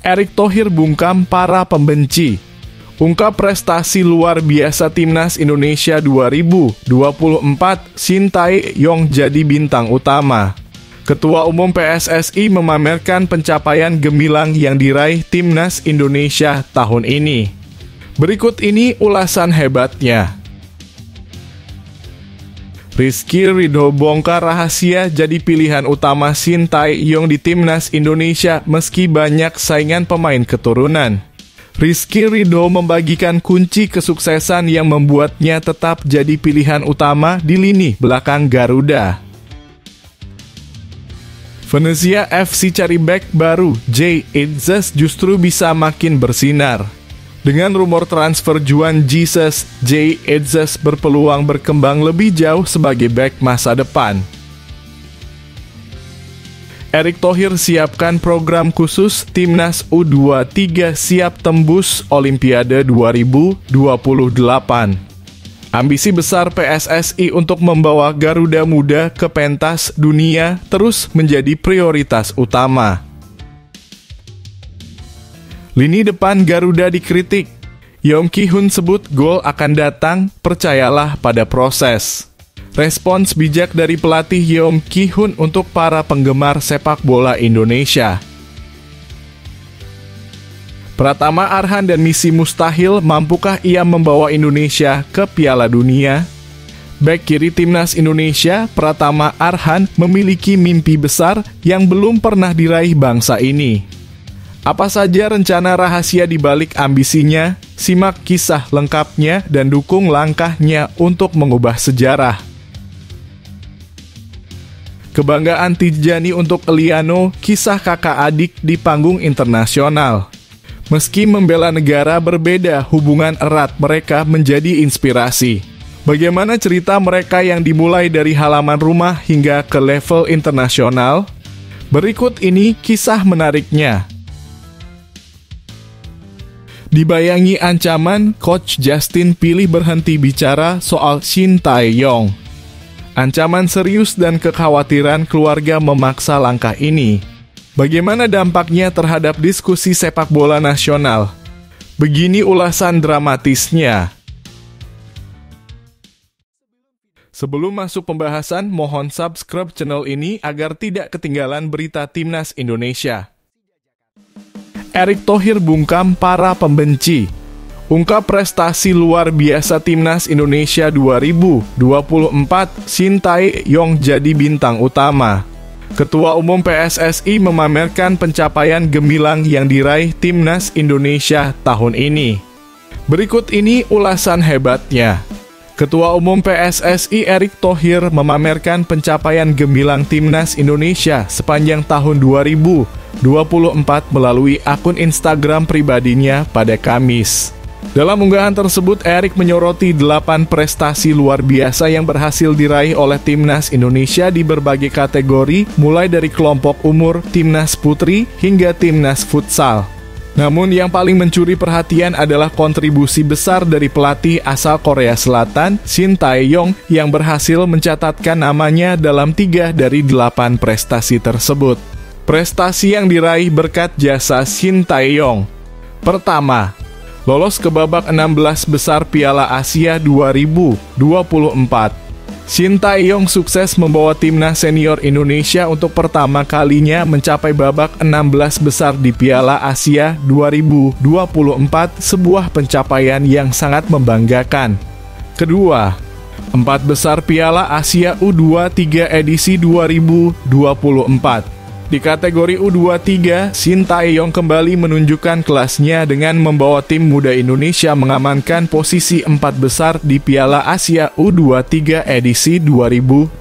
Erick Thohir bungkam para pembenci. Ungkap prestasi luar biasa Timnas Indonesia 2024, Shin Tae-yong jadi bintang utama. Ketua Umum PSSI memamerkan pencapaian gemilang yang diraih Timnas Indonesia tahun ini. Berikut ini ulasan hebatnya. Rizky Ridho bongkar rahasia jadi pilihan utama Shin Tae-yong di Timnas Indonesia meski banyak saingan pemain keturunan. Rizky Ridho membagikan kunci kesuksesan yang membuatnya tetap jadi pilihan utama di lini belakang Garuda. Venezia FC cari bek baru, Jay Edzes justru bisa makin bersinar. Dengan rumor transfer Juan Jesus, Jay Edzes berpeluang berkembang lebih jauh sebagai bek masa depan. Erick Thohir siapkan program khusus Timnas U23 siap tembus Olimpiade 2028. Ambisi besar PSSI untuk membawa Garuda Muda ke pentas dunia terus menjadi prioritas utama. Lini depan Garuda dikritik. Yeom Ki-hun sebut gol akan datang, percayalah pada proses. Respons bijak dari pelatih Yeom Ki-hun untuk para penggemar sepak bola Indonesia. Pratama Arhan dan misi mustahil, mampukah ia membawa Indonesia ke Piala Dunia? Bek kiri Timnas Indonesia, Pratama Arhan, memiliki mimpi besar yang belum pernah diraih bangsa ini. Apa saja rencana rahasia di balik ambisinya? Simak kisah lengkapnya dan dukung langkahnya untuk mengubah sejarah. Kebanggaan Tijani untuk Eliano, kisah kakak adik di panggung internasional. Meski membela negara berbeda, hubungan erat mereka menjadi inspirasi. Bagaimana cerita mereka yang dimulai dari halaman rumah hingga ke level internasional? Berikut ini kisah menariknya. Dibayangi ancaman, Coach Justin pilih berhenti bicara soal Shin Tae-yong. Ancaman serius dan kekhawatiran keluarga memaksa langkah ini. Bagaimana dampaknya terhadap diskusi sepak bola nasional? Begini ulasan dramatisnya. Sebelum masuk pembahasan, mohon subscribe channel ini agar tidak ketinggalan berita Timnas Indonesia. Erick Thohir bungkam para pembenci. Ungkap prestasi luar biasa Timnas Indonesia 2024, Shin Tae-yong jadi bintang utama. Ketua Umum PSSI memamerkan pencapaian gemilang yang diraih Timnas Indonesia tahun ini. Berikut ini ulasan hebatnya. Ketua Umum PSSI Erick Thohir memamerkan pencapaian gemilang Timnas Indonesia sepanjang tahun 2024 melalui akun Instagram pribadinya pada Kamis. Dalam unggahan tersebut, Erick menyoroti 8 prestasi luar biasa yang berhasil diraih oleh Timnas Indonesia di berbagai kategori, mulai dari kelompok umur, Timnas Putri, hingga Timnas Futsal. Namun yang paling mencuri perhatian adalah kontribusi besar dari pelatih asal Korea Selatan, Shin Tae-yong, yang berhasil mencatatkan namanya dalam 3 dari 8 prestasi tersebut. Prestasi yang diraih berkat jasa Shin Tae-yong. Pertama, lolos ke babak 16 besar Piala Asia 2024. Shin Tae-yong sukses membawa timnas senior Indonesia untuk pertama kalinya mencapai babak 16 besar di Piala Asia 2024, sebuah pencapaian yang sangat membanggakan. Kedua, 4 besar Piala Asia U23 edisi 2024. Di kategori U23, Shin Tae-yong kembali menunjukkan kelasnya dengan membawa tim muda Indonesia mengamankan posisi 4 besar di Piala Asia U23 edisi 2024.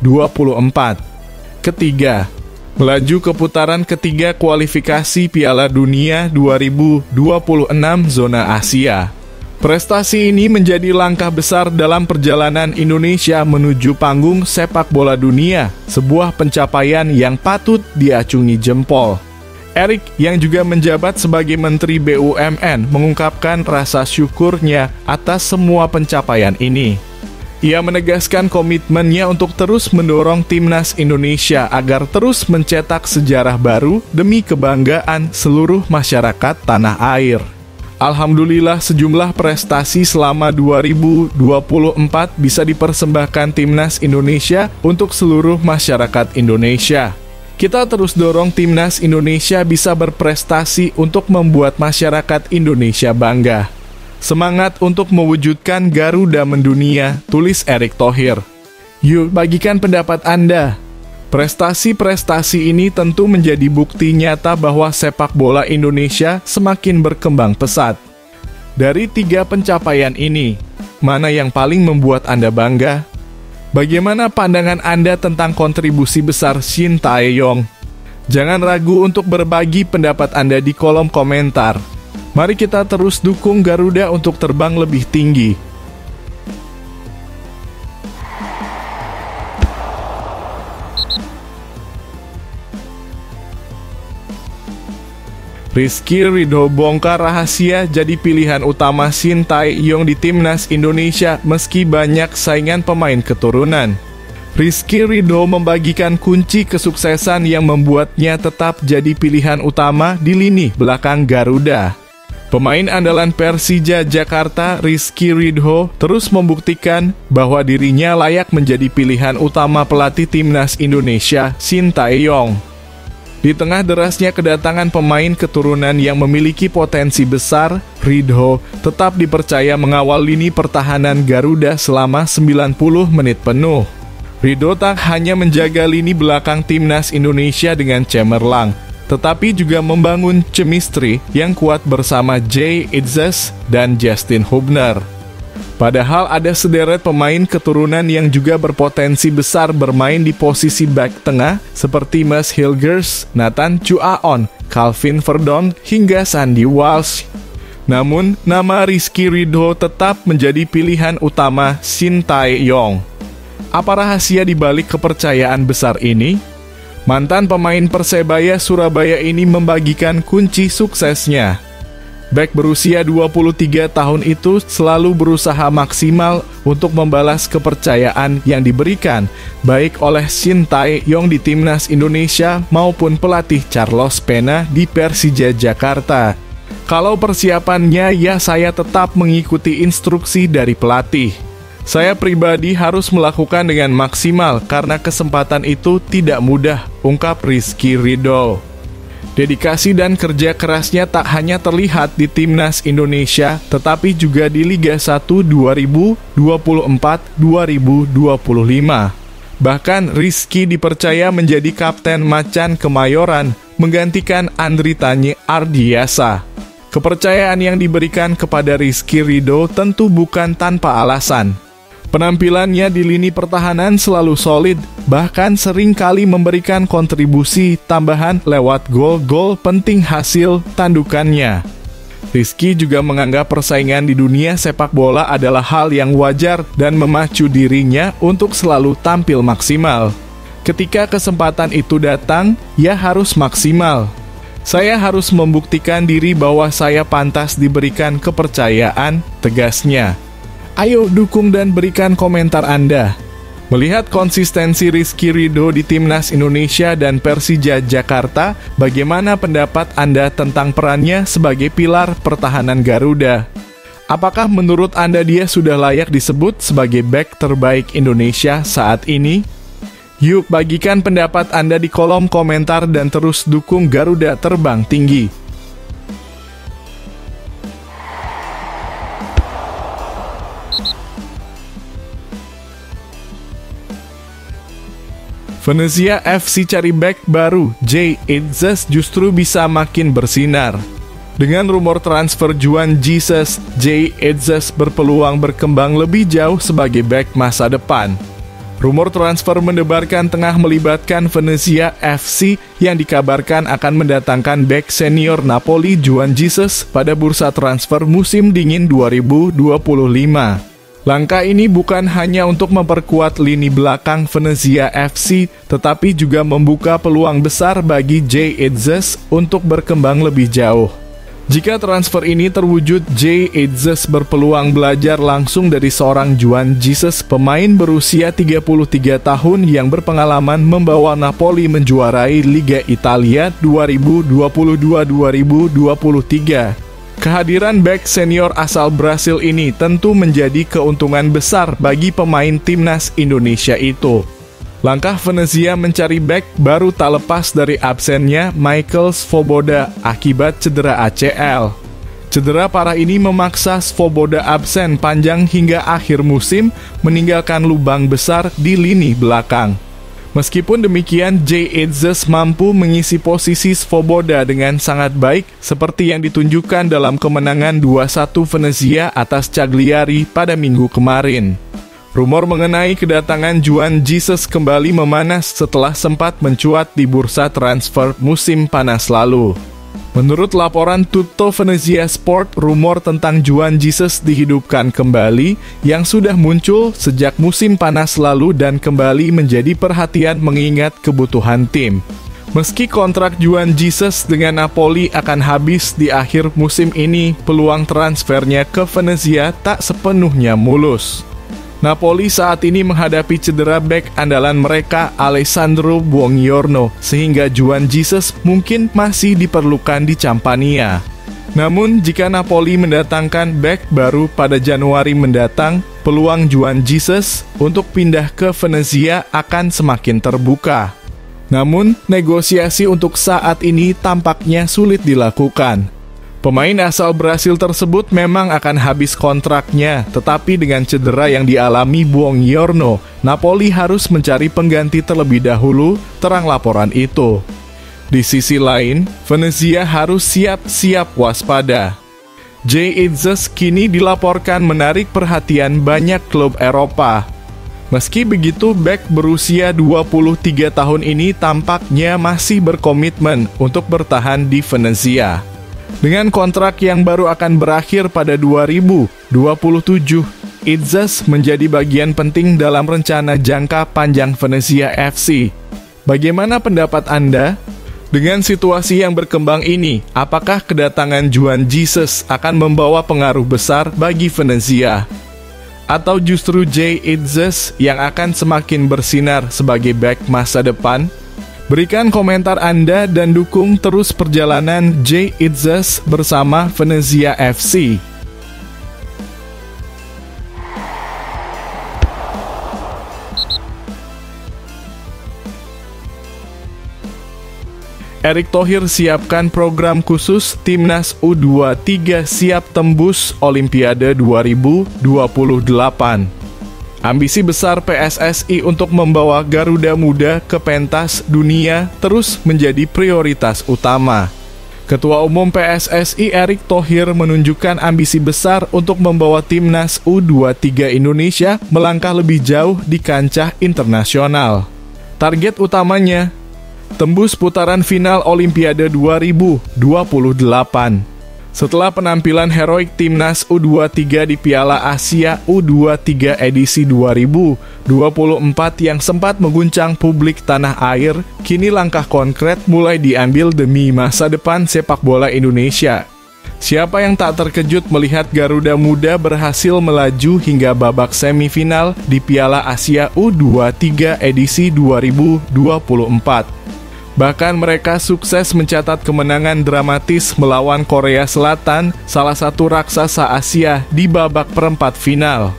Ketiga, melaju ke putaran ketiga kualifikasi Piala Dunia 2026 zona Asia. Prestasi ini menjadi langkah besar dalam perjalanan Indonesia menuju panggung sepak bola dunia, sebuah pencapaian yang patut diacungi jempol. Erick, yang juga menjabat sebagai Menteri BUMN, mengungkapkan rasa syukurnya atas semua pencapaian ini. Ia menegaskan komitmennya untuk terus mendorong timnas Indonesia agar terus mencetak sejarah baru demi kebanggaan seluruh masyarakat tanah air. Alhamdulillah sejumlah prestasi selama 2024 bisa dipersembahkan timnas Indonesia untuk seluruh masyarakat Indonesia. Kita terus dorong timnas Indonesia bisa berprestasi untuk membuat masyarakat Indonesia bangga. Semangat untuk mewujudkan Garuda mendunia, tulis Erick Thohir. Yuk, bagikan pendapat Anda. Prestasi-prestasi ini tentu menjadi bukti nyata bahwa sepak bola Indonesia semakin berkembang pesat. Dari 3 pencapaian ini, mana yang paling membuat Anda bangga? Bagaimana pandangan Anda tentang kontribusi besar Shin Tae-yong? Jangan ragu untuk berbagi pendapat Anda di kolom komentar. Mari kita terus dukung Garuda untuk terbang lebih tinggi. Rizky Ridho bongkar rahasia jadi pilihan utama Shin Tae-yong di timnas Indonesia meski banyak saingan pemain keturunan. Rizky Ridho membagikan kunci kesuksesan yang membuatnya tetap jadi pilihan utama di lini belakang Garuda. Pemain andalan Persija Jakarta, Rizky Ridho, terus membuktikan bahwa dirinya layak menjadi pilihan utama pelatih timnas Indonesia, Shin Tae-yong. Di tengah derasnya kedatangan pemain keturunan yang memiliki potensi besar, Ridho tetap dipercaya mengawal lini pertahanan Garuda selama 90 menit penuh. Ridho tak hanya menjaga lini belakang timnas Indonesia dengan cemerlang, tetapi juga membangun chemistry yang kuat bersama Jay Itzes dan Justin Hubner. Padahal ada sederet pemain keturunan yang juga berpotensi besar bermain di posisi back tengah seperti Mads Hilgers, Nathan Chuaon, Calvin Verdon, hingga Sandy Walsh. Namun, nama Rizky Ridho tetap menjadi pilihan utama Shin Tae-yong. Apa rahasia di balik kepercayaan besar ini? Mantan pemain Persebaya Surabaya ini membagikan kunci suksesnya. Bek berusia 23 tahun itu selalu berusaha maksimal untuk membalas kepercayaan yang diberikan, baik oleh Shin Tae-yong di timnas Indonesia maupun pelatih Carlos Pena di Persija Jakarta. Kalau persiapannya, ya saya tetap mengikuti instruksi dari pelatih. Saya pribadi harus melakukan dengan maksimal karena kesempatan itu tidak mudah, ungkap Rizky Ridho. Dedikasi dan kerja kerasnya tak hanya terlihat di timnas Indonesia, tetapi juga di Liga 1 2024-2025. Bahkan Rizky dipercaya menjadi kapten Macan Kemayoran, menggantikan Andri Tanye Ardiasa. Kepercayaan yang diberikan kepada Rizky Ridho tentu bukan tanpa alasan. Penampilannya di lini pertahanan selalu solid, bahkan sering kali memberikan kontribusi tambahan lewat gol-gol penting hasil tandukannya. Rizky juga menganggap persaingan di dunia sepak bola adalah hal yang wajar dan memacu dirinya untuk selalu tampil maksimal. Ketika kesempatan itu datang, ia harus maksimal. Saya harus membuktikan diri bahwa saya pantas diberikan kepercayaan, tegasnya. Ayo dukung dan berikan komentar Anda. Melihat konsistensi Rizky Ridho di timnas Indonesia dan Persija Jakarta, bagaimana pendapat Anda tentang perannya sebagai pilar pertahanan Garuda? Apakah menurut Anda dia sudah layak disebut sebagai bek terbaik Indonesia saat ini? Yuk bagikan pendapat Anda di kolom komentar dan terus dukung Garuda terbang tinggi. Venezia FC cari bek baru, Jay Itzes justru bisa makin bersinar. Dengan rumor transfer Juan Jesus, Jay Itzes berpeluang berkembang lebih jauh sebagai bek masa depan. Rumor transfer mendebarkan tengah melibatkan Venezia FC yang dikabarkan akan mendatangkan bek senior Napoli Juan Jesus pada bursa transfer musim dingin 2025. Langkah ini bukan hanya untuk memperkuat lini belakang Venezia FC, tetapi juga membuka peluang besar bagi Jay Itzes untuk berkembang lebih jauh. Jika transfer ini terwujud, Jay Itzes berpeluang belajar langsung dari seorang Juan Jesus, pemain berusia 33 tahun yang berpengalaman membawa Napoli menjuarai Liga Italia 2022-2023. Kehadiran bek senior asal Brasil ini tentu menjadi keuntungan besar bagi pemain timnas Indonesia itu. Langkah Venezia mencari bek baru tak lepas dari absennya Michael Svoboda akibat cedera ACL. Cedera parah ini memaksa Svoboda absen panjang hingga akhir musim, meninggalkan lubang besar di lini belakang. Meskipun demikian, Jay Itzes mampu mengisi posisi Svoboda dengan sangat baik seperti yang ditunjukkan dalam kemenangan 2-1 Venezia atas Cagliari pada minggu kemarin. Rumor mengenai kedatangan Juan Jesus kembali memanas setelah sempat mencuat di bursa transfer musim panas lalu. Menurut laporan Tutto Venezia Sport, rumor tentang Juan Jesus dihidupkan kembali yang sudah muncul sejak musim panas lalu dan kembali menjadi perhatian mengingat kebutuhan tim. Meski kontrak Juan Jesus dengan Napoli akan habis di akhir musim ini, peluang transfernya ke Venezia tak sepenuhnya mulus. Napoli saat ini menghadapi cedera bek andalan mereka Alessandro Buongiorno, sehingga Juan Jesus mungkin masih diperlukan di Campania. Namun, jika Napoli mendatangkan bek baru pada Januari mendatang, peluang Juan Jesus untuk pindah ke Venezia akan semakin terbuka. Namun, negosiasi untuk saat ini tampaknya sulit dilakukan. Pemain asal Brasil tersebut memang akan habis kontraknya, tetapi dengan cedera yang dialami Buongiorno, Napoli harus mencari pengganti terlebih dahulu, terang laporan itu. Di sisi lain, Venezia harus siap-siap waspada. Jay Itzes kini dilaporkan menarik perhatian banyak klub Eropa. Meski begitu, bek berusia 23 tahun ini tampaknya masih berkomitmen untuk bertahan di Venezia. Dengan kontrak yang baru akan berakhir pada 2027, Itzes menjadi bagian penting dalam rencana jangka panjang Venezia FC. Bagaimana pendapat Anda? Dengan situasi yang berkembang ini, apakah kedatangan Juan Jesus akan membawa pengaruh besar bagi Venezia? Atau justru Jay Itzes yang akan semakin bersinar sebagai bek masa depan? Berikan komentar Anda dan dukung terus perjalanan Jay Itzes bersama Venezia FC. Erick Thohir siapkan program khusus Timnas U23 siap tembus Olimpiade 2028. Ambisi besar PSSI untuk membawa Garuda Muda ke pentas dunia terus menjadi prioritas utama. Ketua Umum PSSI Erick Thohir menunjukkan ambisi besar untuk membawa Timnas U23 Indonesia melangkah lebih jauh di kancah internasional. Target utamanya, tembus putaran final Olimpiade 2028. Setelah penampilan heroik Timnas U23 di Piala Asia U23 edisi 2024 yang sempat mengguncang publik tanah air, kini langkah konkret mulai diambil demi masa depan sepak bola Indonesia. Siapa yang tak terkejut melihat Garuda Muda berhasil melaju hingga babak semifinal di Piala Asia U23 edisi 2024. Bahkan mereka sukses mencatat kemenangan dramatis melawan Korea Selatan, salah satu raksasa Asia di babak perempat final.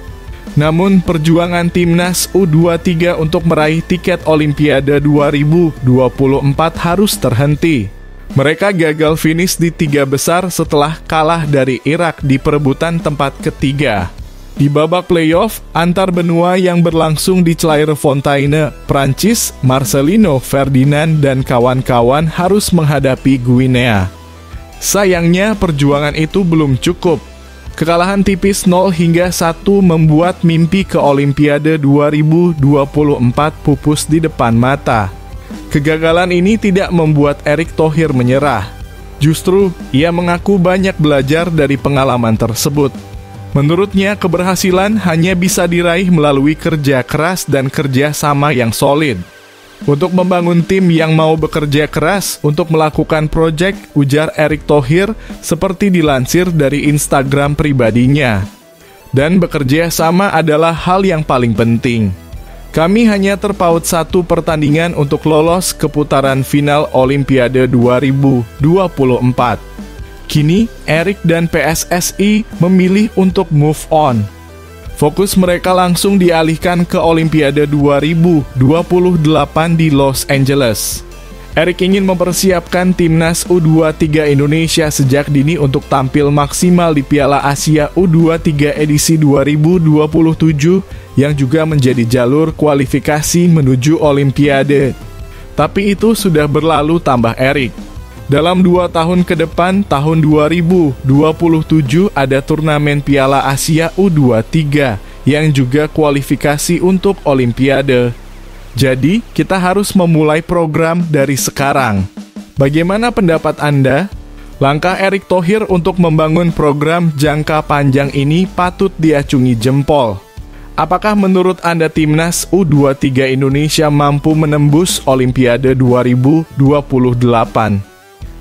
Namun perjuangan Timnas U23 untuk meraih tiket Olimpiade 2024 harus terhenti. Mereka gagal finish di 3 besar setelah kalah dari Irak di perebutan tempat ketiga. Di babak playoff antar benua yang berlangsung di Clairefontaine, Prancis, Marcelino Ferdinand dan kawan-kawan harus menghadapi Guinea. Sayangnya perjuangan itu belum cukup. Kekalahan tipis 0-1 membuat mimpi ke Olimpiade 2024 pupus di depan mata. Kegagalan ini tidak membuat Erick Thohir menyerah. Justru, ia mengaku banyak belajar dari pengalaman tersebut. Menurutnya, keberhasilan hanya bisa diraih melalui kerja keras dan kerja sama yang solid. Untuk membangun tim yang mau bekerja keras untuk melakukan proyek, ujar Erick Thohir, seperti dilansir dari Instagram pribadinya. Dan bekerja sama adalah hal yang paling penting. Kami hanya terpaut satu pertandingan untuk lolos ke putaran final Olimpiade 2024. Kini, Erick dan PSSI memilih untuk move on. Fokus mereka langsung dialihkan ke Olimpiade 2028 di Los Angeles. Erick ingin mempersiapkan timnas U23 Indonesia sejak dini untuk tampil maksimal di Piala Asia U23 edisi 2027 yang juga menjadi jalur kualifikasi menuju Olimpiade. Tapi itu sudah berlalu, tambah Erick. Dalam 2 tahun ke depan, tahun 2027 ada turnamen Piala Asia U23 yang juga kualifikasi untuk Olimpiade. Jadi, kita harus memulai program dari sekarang. Bagaimana pendapat Anda? Langkah Erick Thohir untuk membangun program jangka panjang ini patut diacungi jempol. Apakah menurut Anda timnas U23 Indonesia mampu menembus Olimpiade 2028?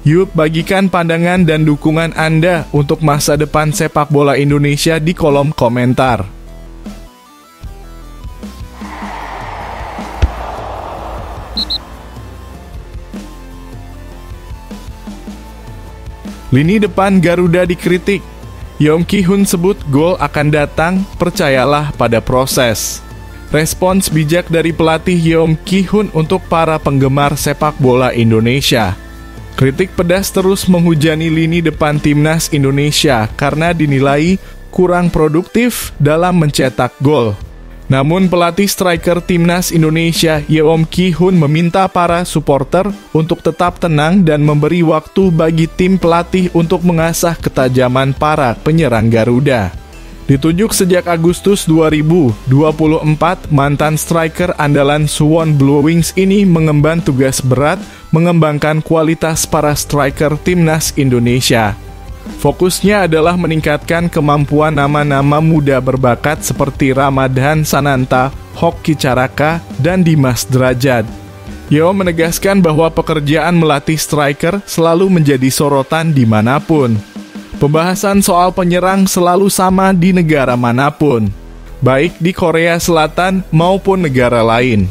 Yuk bagikan pandangan dan dukungan Anda untuk masa depan sepak bola Indonesia di kolom komentar. Lini depan Garuda dikritik. Yeom Ki-hun sebut gol akan datang, percayalah pada proses. Respons bijak dari pelatih Yeom Ki-hun untuk para penggemar sepak bola Indonesia. Kritik pedas terus menghujani lini depan timnas Indonesia karena dinilai kurang produktif dalam mencetak gol. Namun pelatih striker timnas Indonesia Yeom Ki-hun meminta para supporter untuk tetap tenang dan memberi waktu bagi tim pelatih untuk mengasah ketajaman para penyerang Garuda. Ditunjuk sejak Agustus 2024, mantan striker andalan Suwon Blue Wings ini mengemban tugas berat mengembangkan kualitas para striker timnas Indonesia. Fokusnya adalah meningkatkan kemampuan nama-nama muda berbakat seperti Ramadhan Sananta, Hoki Caraka, dan Dimas Derajat. Yeom menegaskan bahwa pekerjaan melatih striker selalu menjadi sorotan dimanapun. Pembahasan soal penyerang selalu sama di negara manapun, baik di Korea Selatan maupun negara lain.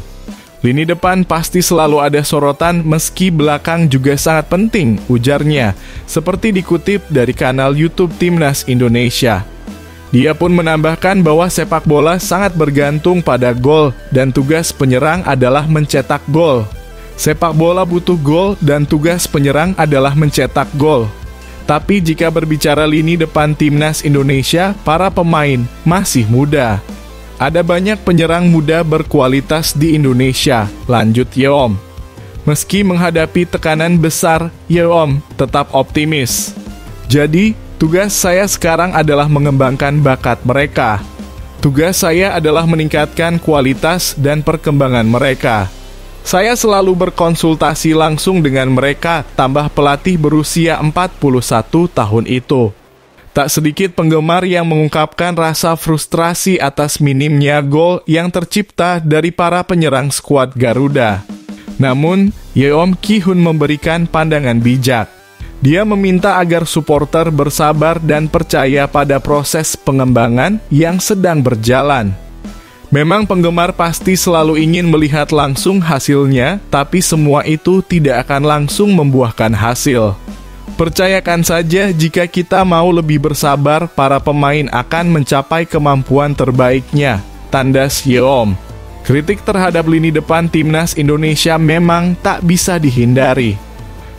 Lini depan pasti selalu ada sorotan meski belakang juga sangat penting, ujarnya, seperti dikutip dari kanal YouTube Timnas Indonesia. Dia pun menambahkan bahwa sepak bola sangat bergantung pada gol dan tugas penyerang adalah mencetak gol. Sepak bola butuh gol dan tugas penyerang adalah mencetak gol. Tapi jika berbicara lini depan Timnas Indonesia, para pemain masih muda. Ada banyak penyerang muda berkualitas di Indonesia, lanjut Yeom. Meski menghadapi tekanan besar, Yeom tetap optimis. Jadi, tugas saya sekarang adalah mengembangkan bakat mereka. Tugas saya adalah meningkatkan kualitas dan perkembangan mereka. Saya selalu berkonsultasi langsung dengan mereka, tambah pelatih berusia 41 tahun itu. Tak sedikit penggemar yang mengungkapkan rasa frustrasi atas minimnya gol yang tercipta dari para penyerang skuad Garuda. Namun, Yeom Ki-hun memberikan pandangan bijak. Dia meminta agar supporter bersabar dan percaya pada proses pengembangan yang sedang berjalan. Memang penggemar pasti selalu ingin melihat langsung hasilnya, tapi semua itu tidak akan langsung membuahkan hasil. Percayakan saja, jika kita mau lebih bersabar, para pemain akan mencapai kemampuan terbaiknya, tandas Yeom. Kritik terhadap lini depan timnas Indonesia memang tak bisa dihindari.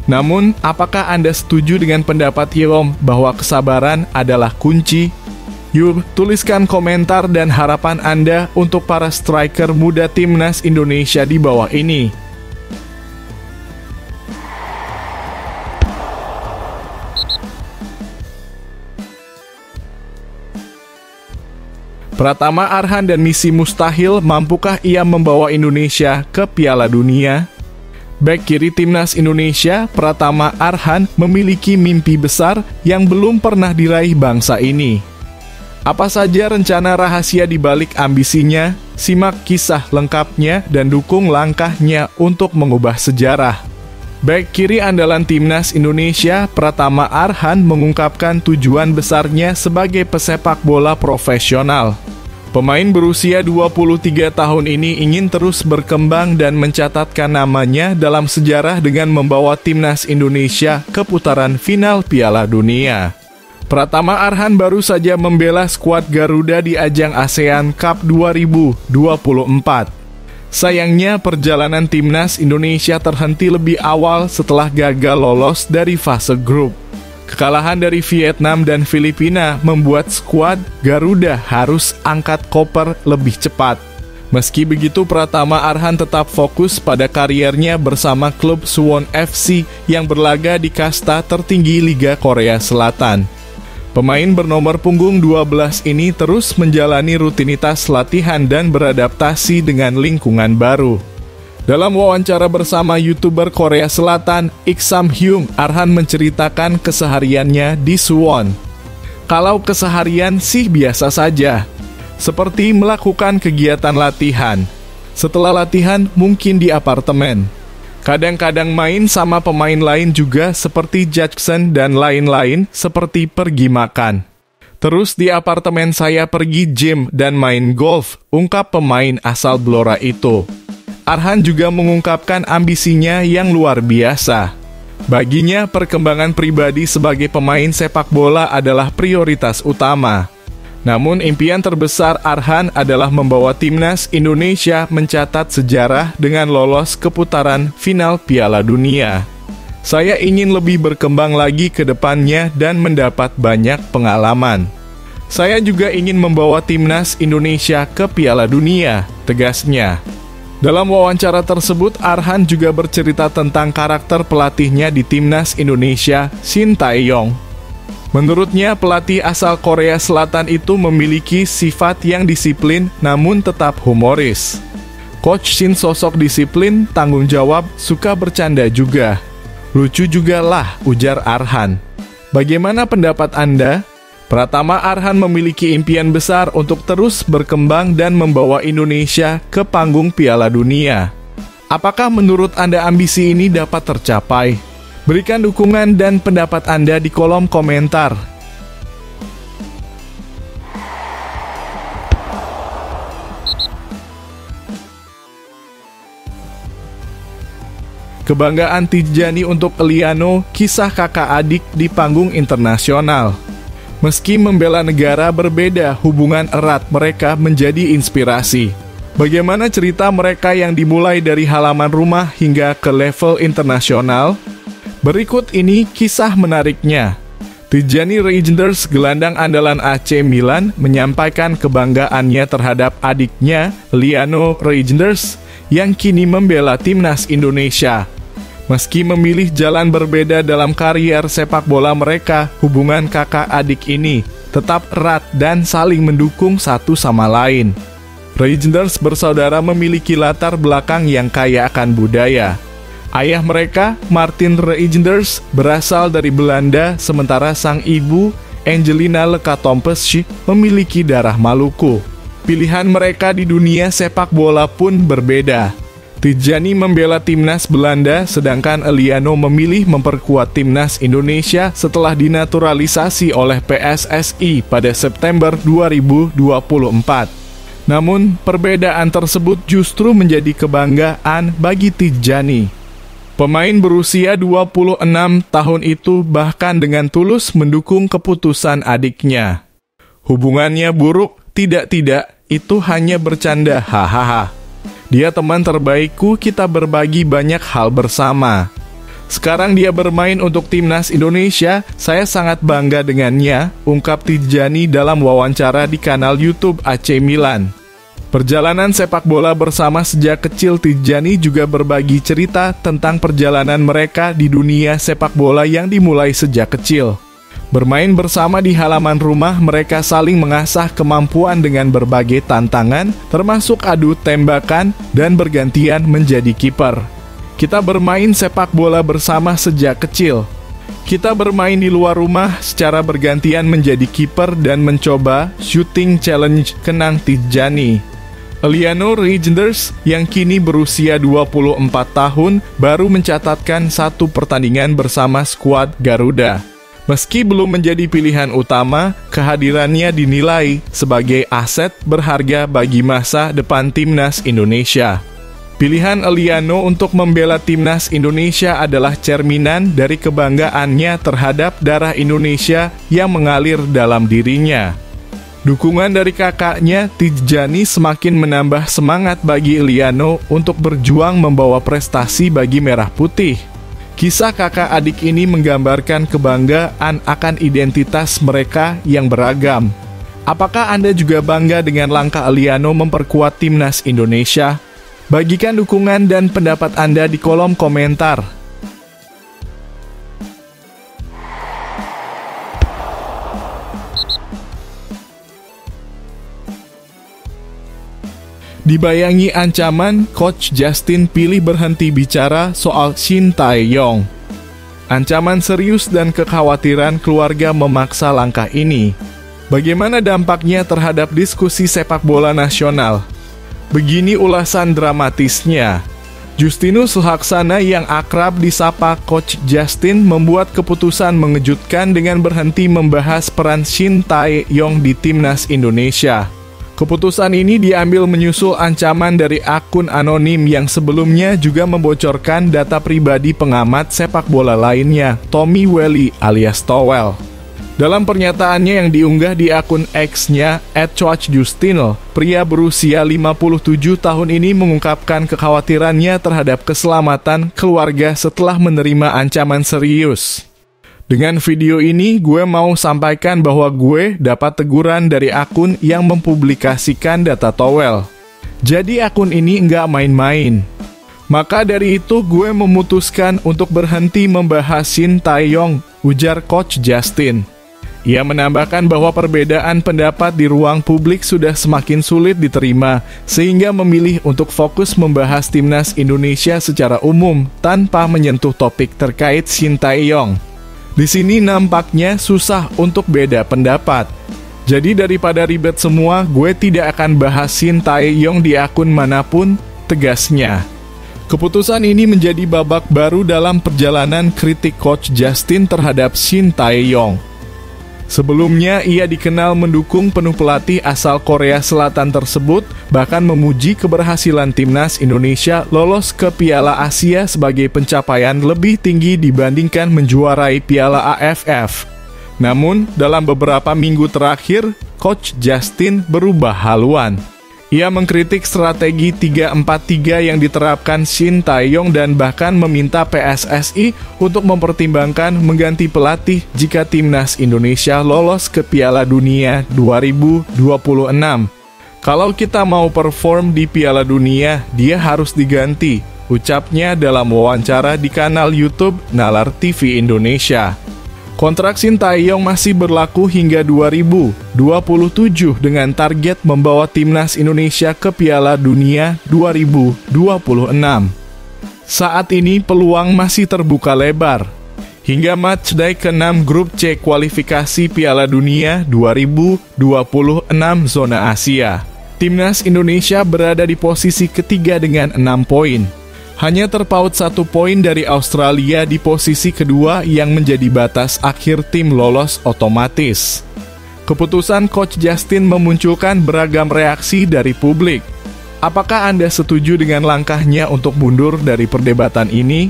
Namun, apakah Anda setuju dengan pendapat Yeom bahwa kesabaran adalah kunci? Yuk, tuliskan komentar dan harapan Anda untuk para striker muda timnas Indonesia di bawah ini. Pratama Arhan dan misi mustahil, mampukah ia membawa Indonesia ke Piala Dunia? Bek kiri timnas Indonesia, Pratama Arhan, memiliki mimpi besar yang belum pernah diraih bangsa ini. Apa saja rencana rahasia di balik ambisinya? Simak kisah lengkapnya dan dukung langkahnya untuk mengubah sejarah. Bek kiri andalan timnas Indonesia, Pratama Arhan, mengungkapkan tujuan besarnya sebagai pesepak bola profesional. Pemain berusia 23 tahun ini ingin terus berkembang dan mencatatkan namanya dalam sejarah dengan membawa timnas Indonesia ke putaran final Piala Dunia. Pratama Arhan baru saja membela skuad Garuda di ajang ASEAN Cup 2024. Sayangnya perjalanan timnas Indonesia terhenti lebih awal setelah gagal lolos dari fase grup. Kekalahan dari Vietnam dan Filipina membuat skuad Garuda harus angkat koper lebih cepat. Meski begitu, Pratama Arhan tetap fokus pada kariernya bersama klub Suwon FC yang berlaga di kasta tertinggi Liga Korea Selatan. Pemain bernomor punggung 12 ini terus menjalani rutinitas latihan dan beradaptasi dengan lingkungan baru. Dalam wawancara bersama YouTuber Korea Selatan, Ik Sam Hyung, Arhan menceritakan kesehariannya di Suwon. Kalau keseharian sih biasa saja, seperti melakukan kegiatan latihan. Setelah latihan mungkin di apartemen. Kadang-kadang main sama pemain lain juga seperti Jackson dan lain-lain seperti pergi makan. Terus di apartemen saya pergi gym dan main golf, ungkap pemain asal Blora itu. Arhan juga mengungkapkan ambisinya yang luar biasa. Baginya, perkembangan pribadi sebagai pemain sepak bola adalah prioritas utama. Namun impian terbesar Arhan adalah membawa timnas Indonesia mencatat sejarah dengan lolos ke putaran final Piala Dunia. Saya ingin lebih berkembang lagi ke depannya dan mendapat banyak pengalaman. Saya juga ingin membawa timnas Indonesia ke Piala Dunia, tegasnya. Dalam wawancara tersebut, Arhan juga bercerita tentang karakter pelatihnya di timnas Indonesia, Shin Tae-yong. Menurutnya, pelatih asal Korea Selatan itu memiliki sifat yang disiplin namun tetap humoris. Coach Shin sosok disiplin, tanggung jawab, suka bercanda juga. Lucu juga lah, ujar Arhan. Bagaimana pendapat Anda? Pratama Arhan memiliki impian besar untuk terus berkembang dan membawa Indonesia ke panggung Piala Dunia. Apakah menurut Anda ambisi ini dapat tercapai? Berikan dukungan dan pendapat Anda di kolom komentar. Kebanggaan Tidjani untuk Eliano, kisah kakak adik di panggung internasional. Meski membela negara berbeda, hubungan erat mereka menjadi inspirasi. Bagaimana cerita mereka yang dimulai dari halaman rumah hingga ke level internasional? Berikut ini kisah menariknya. Tidjani Reijnders, gelandang andalan AC Milan, menyampaikan kebanggaannya terhadap adiknya, Eliano Reijnders, yang kini membela timnas Indonesia. Meski memilih jalan berbeda dalam karier sepak bola mereka, hubungan kakak adik ini tetap erat dan saling mendukung satu sama lain. Reijnders bersaudara memiliki latar belakang yang kaya akan budaya. Ayah mereka, Martin Reijnders, berasal dari Belanda, sementara sang ibu, Angelina Lekatompes, memiliki darah Maluku. Pilihan mereka di dunia sepak bola pun berbeda. Tidjani membela timnas Belanda, sedangkan Eliano memilih memperkuat timnas Indonesia setelah dinaturalisasi oleh PSSI pada September 2024. Namun, perbedaan tersebut justru menjadi kebanggaan bagi Tidjani. Pemain berusia 26 tahun itu bahkan dengan tulus mendukung keputusan adiknya. Hubungannya buruk, tidak, itu hanya bercanda, hahaha. Dia teman terbaikku, kita berbagi banyak hal bersama. Sekarang dia bermain untuk timnas Indonesia, saya sangat bangga dengannya, ungkap Tidjani dalam wawancara di kanal YouTube AC Milan. Perjalanan sepak bola bersama sejak kecil. Tidjani juga berbagi cerita tentang perjalanan mereka di dunia sepak bola yang dimulai sejak kecil. Bermain bersama di halaman rumah, mereka saling mengasah kemampuan dengan berbagai tantangan, termasuk adu tembakan dan bergantian menjadi kiper. Kita bermain sepak bola bersama sejak kecil. Kita bermain di luar rumah secara bergantian menjadi kiper dan mencoba shooting challenge Kenang Tijani. Eliano Reijnders yang kini berusia 24 tahun baru mencatatkan 1 pertandingan bersama skuad Garuda. Meski belum menjadi pilihan utama, kehadirannya dinilai sebagai aset berharga bagi masa depan timnas Indonesia. Pilihan Eliano untuk membela timnas Indonesia adalah cerminan dari kebanggaannya terhadap darah Indonesia yang mengalir dalam dirinya. Dukungan dari kakaknya, Tijani, semakin menambah semangat bagi Eliano untuk berjuang membawa prestasi bagi Merah Putih. Kisah kakak adik ini menggambarkan kebanggaan akan identitas mereka yang beragam. Apakah Anda juga bangga dengan langkah Eliano memperkuat timnas Indonesia? Bagikan dukungan dan pendapat Anda di kolom komentar. Dibayangi ancaman, Coach Justin pilih berhenti bicara soal Shin Tae-yong. Ancaman serius dan kekhawatiran keluarga memaksa langkah ini. Bagaimana dampaknya terhadap diskusi sepak bola nasional? Begini ulasan dramatisnya. Justinus Suhaksana yang akrab disapa Coach Justin membuat keputusan mengejutkan dengan berhenti membahas peran Shin Tae-yong di timnas Indonesia. Keputusan ini diambil menyusul ancaman dari akun anonim yang sebelumnya juga membocorkan data pribadi pengamat sepak bola lainnya, Tommy Welly alias Towel. Dalam pernyataannya yang diunggah di akun X-nya @coachjustino, pria berusia 57 tahun ini mengungkapkan kekhawatirannya terhadap keselamatan keluarga setelah menerima ancaman serius. Dengan video ini, gue mau sampaikan bahwa gue dapat teguran dari akun yang mempublikasikan data Towel. Jadi akun ini nggak main-main. Maka dari itu gue memutuskan untuk berhenti membahas Shin Tae-yong, ujar Coach Justin. Ia menambahkan bahwa perbedaan pendapat di ruang publik sudah semakin sulit diterima, sehingga memilih untuk fokus membahas timnas Indonesia secara umum tanpa menyentuh topik terkait Shin Tae-yong. Di sini nampaknya susah untuk beda pendapat. Jadi daripada ribet semua, gue tidak akan bahas Shin Tae-yong di akun manapun, tegasnya. Keputusan ini menjadi babak baru dalam perjalanan kritik Coach Justin terhadap Shin Tae-yong. Sebelumnya, ia dikenal mendukung penuh pelatih asal Korea Selatan tersebut, bahkan memuji keberhasilan timnas Indonesia lolos ke Piala Asia sebagai pencapaian lebih tinggi dibandingkan menjuarai Piala AFF. Namun, dalam beberapa minggu terakhir, Coach Justin berubah haluan. Ia mengkritik strategi 3-4-3 yang diterapkan Shin Tae-yong dan bahkan meminta PSSI untuk mempertimbangkan mengganti pelatih jika timnas Indonesia lolos ke Piala Dunia 2026. Kalau kita mau perform di Piala Dunia, dia harus diganti, ucapnya dalam wawancara di kanal YouTube Nalar TV Indonesia. Kontrak Shin Tae-yong masih berlaku hingga 2027 dengan target membawa timnas Indonesia ke Piala Dunia 2026. Saat ini peluang masih terbuka lebar. Hingga matchday ke-6 grup C kualifikasi Piala Dunia 2026 zona Asia, timnas Indonesia berada di posisi ketiga dengan 6 poin. Hanya terpaut 1 poin dari Australia di posisi kedua yang menjadi batas akhir tim lolos otomatis. Keputusan Coach Justin memunculkan beragam reaksi dari publik. Apakah Anda setuju dengan langkahnya untuk mundur dari perdebatan ini?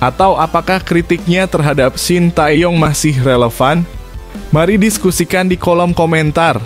Atau apakah kritiknya terhadap Shin Tae-yong masih relevan? Mari diskusikan di kolom komentar.